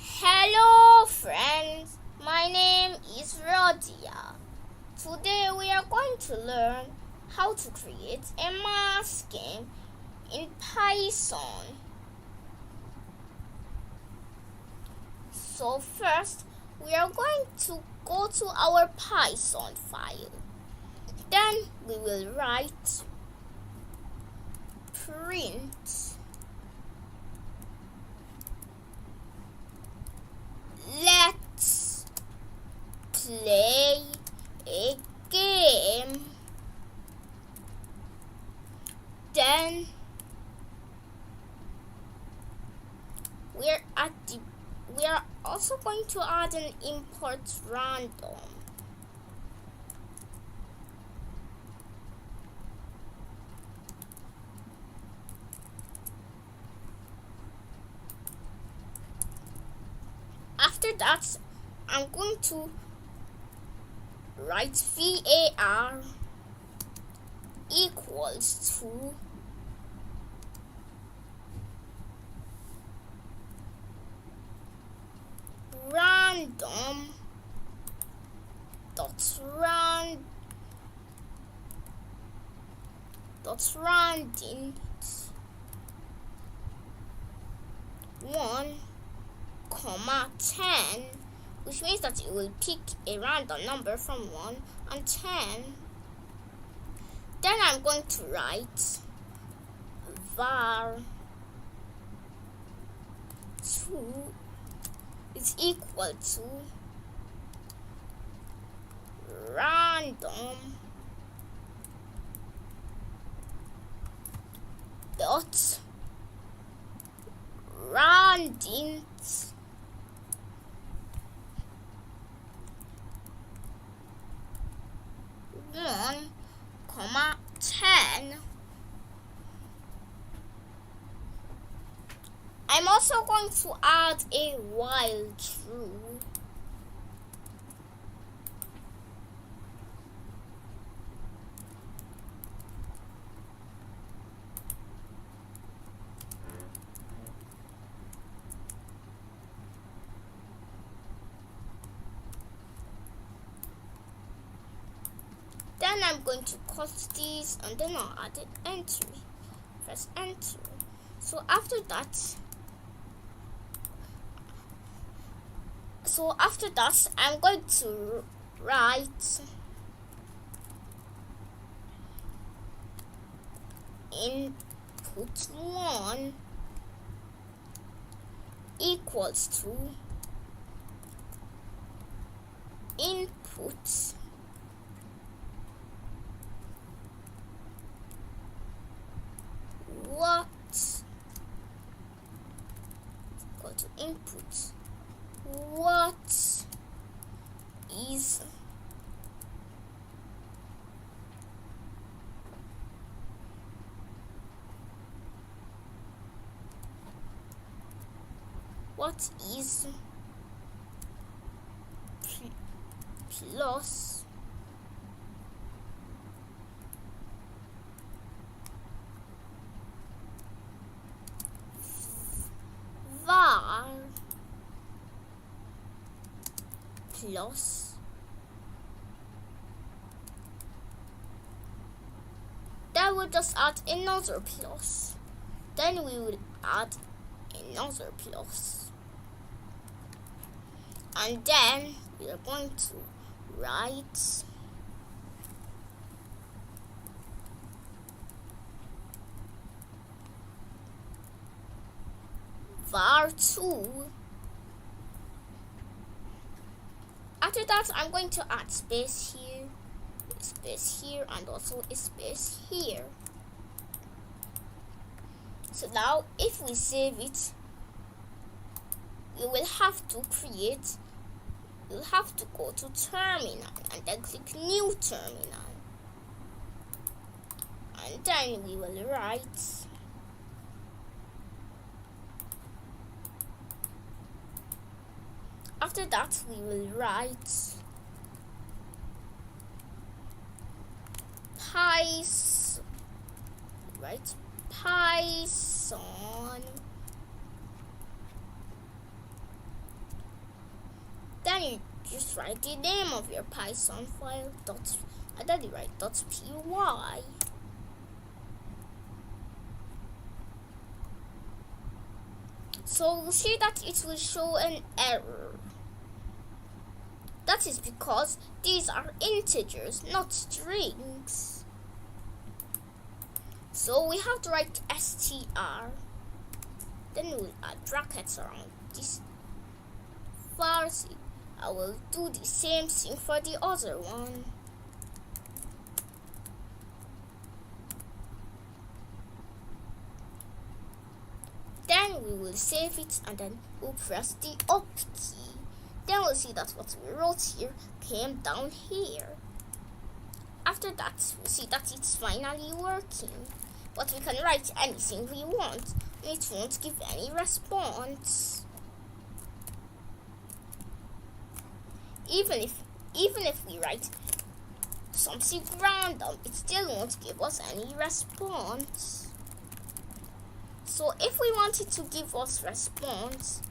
Hello friends, my name is Rodia. Today we are going to learn how to create a math game in Python. So first we are going to go to our Python file. Then we will write print let's play a game. Then we are also going to add an import random. After that, I'm going to write var equals to random dot random 1, 10, which means that it will pick a random number from 1 and 10. Then I'm going to write var 2 is equal to random dot random 1, 10. I'm also going to add a while true. Then I'm going to cut this and then I'll add an entry. Press enter. So after that, I'm going to write input 1 equals to input what equal to input what is plus var plus, then we'll just add another plus, then we will add another plus, and then we are going to write var 2. After that, I'm going to add space here, and also a space here. So now, if we save it, you'll have to go to terminal and then click new terminal, and then we will write after that we will write Python then you just write the name of your Python file and then you write .py. So we'll see that it will show an error. That is because these are integers, not strings. So we have to write str. Then we'll add brackets around this. First, I will do the same thing for the other one. Then we will save it and then we'll press the up key. Then we'll see that what we wrote here came down here. After that, we'll see that it's finally working. But we can write anything we want and it won't give any response. Even if we write something random, it still won't give us any response. So if we wanted to give us response,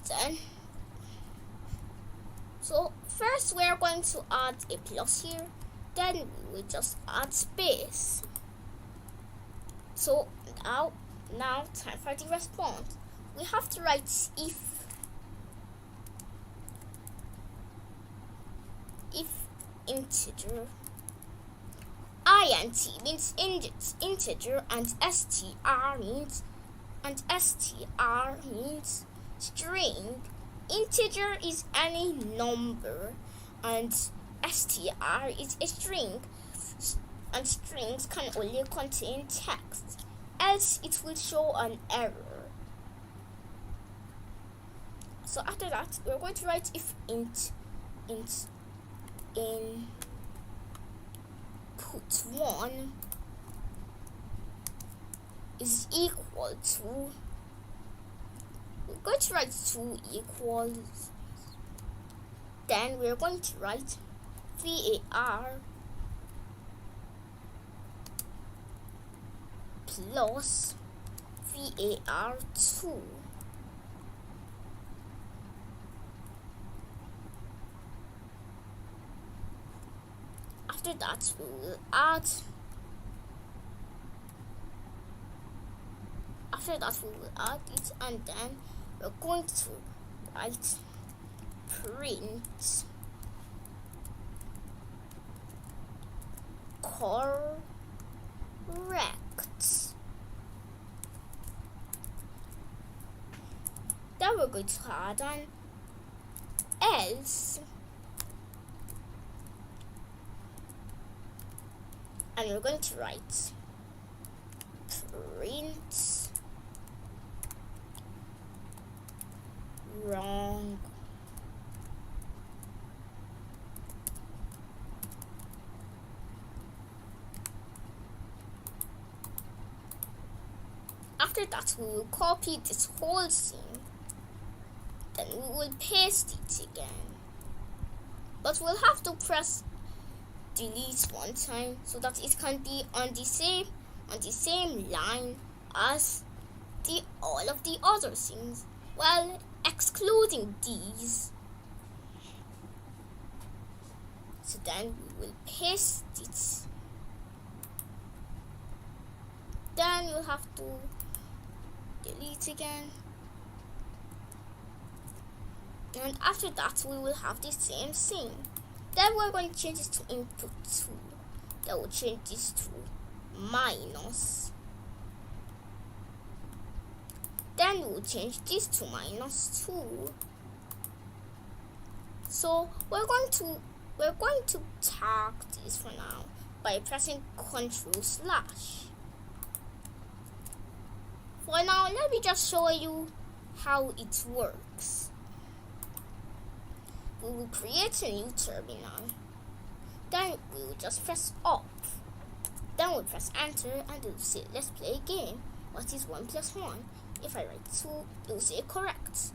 then so first we are going to add a plus here, then we will just add space. So now time for the response. We have to write if integer int means integer and str means string. Integer is any number and str is a string, and strings can only contain text, else it will show an error. So after that, we're going to write if int in put 1 is equal to, we're going to write 2 equals, then we're going to write var plus var2. After that, we will add it, and then we're going to write print correct. Then we're going to add an else, and we're going to write print wrong. After that, we will copy this whole thing, then we will paste it again, but we'll have to press delete one time so that it can be on the same line as all of the other things, well, excluding these. So then we will paste it. Then you'll have to delete again. And after that, we will have the same thing. Then we're going to change this to input 2. Then we'll change this to minus. Then we'll change this to -2. So we're going to tag this for now by pressing Ctrl/. For now, let me just show you how it works. We will create a new terminal. Then we will just press up. Then we'll press enter and it will say, let's play a game. What is 1 plus 1? If I write 2, it will say correct.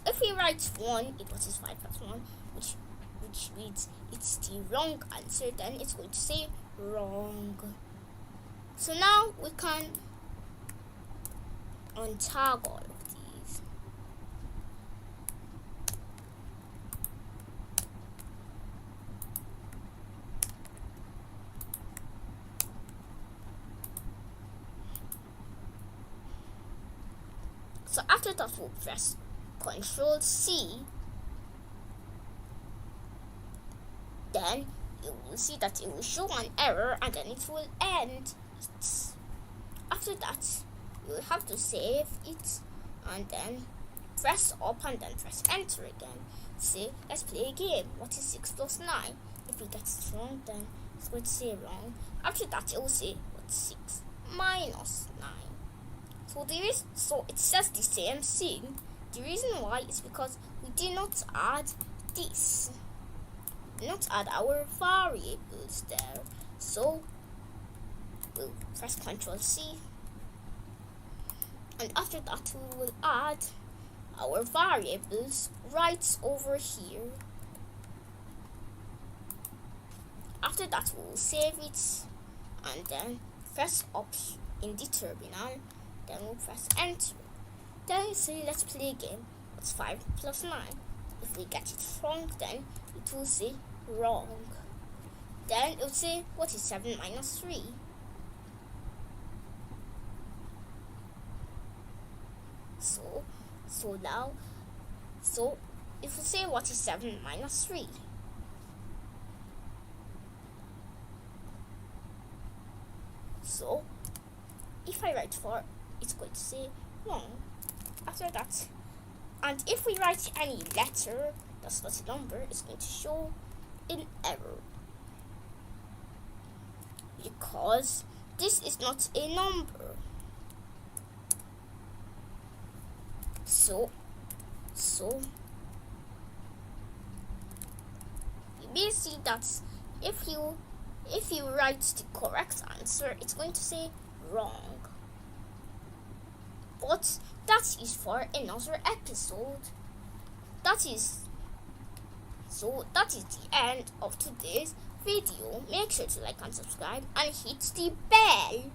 If we write 1, what is 5 plus 1, which means it's the wrong answer, then it's going to say wrong. So now we can untag all of So after that, we'll press Control C. Then you will see that it will show an error and then it will end it. After that, you will have to save it and then press up and then press enter again. Say, let's play a game. What is 6 plus 9? If we get it wrong, then it's going to say wrong. After that, it will say, what's 6 minus 9? So it says the same thing. The reason why is because we did not add this. We did not add our variables there. So we'll press Ctrl C. And after that, we will add our variables right over here. After that, we will save it and then press up in the terminal. Then we'll press enter. Then you say, let's play a game. What's 5 plus 9? If we get it wrong, then it will say wrong. Then it will say, what is 7 minus 3? So if we say, what is 7 minus 3? So if I write 4, it's going to say wrong. After that, and if we write any letter that's not a number, it's going to show an error because this is not a number. So you may see that if you write the correct answer, it's going to say wrong. But that is for another episode. That is the end of today's video. Make sure to like and subscribe and hit the bell.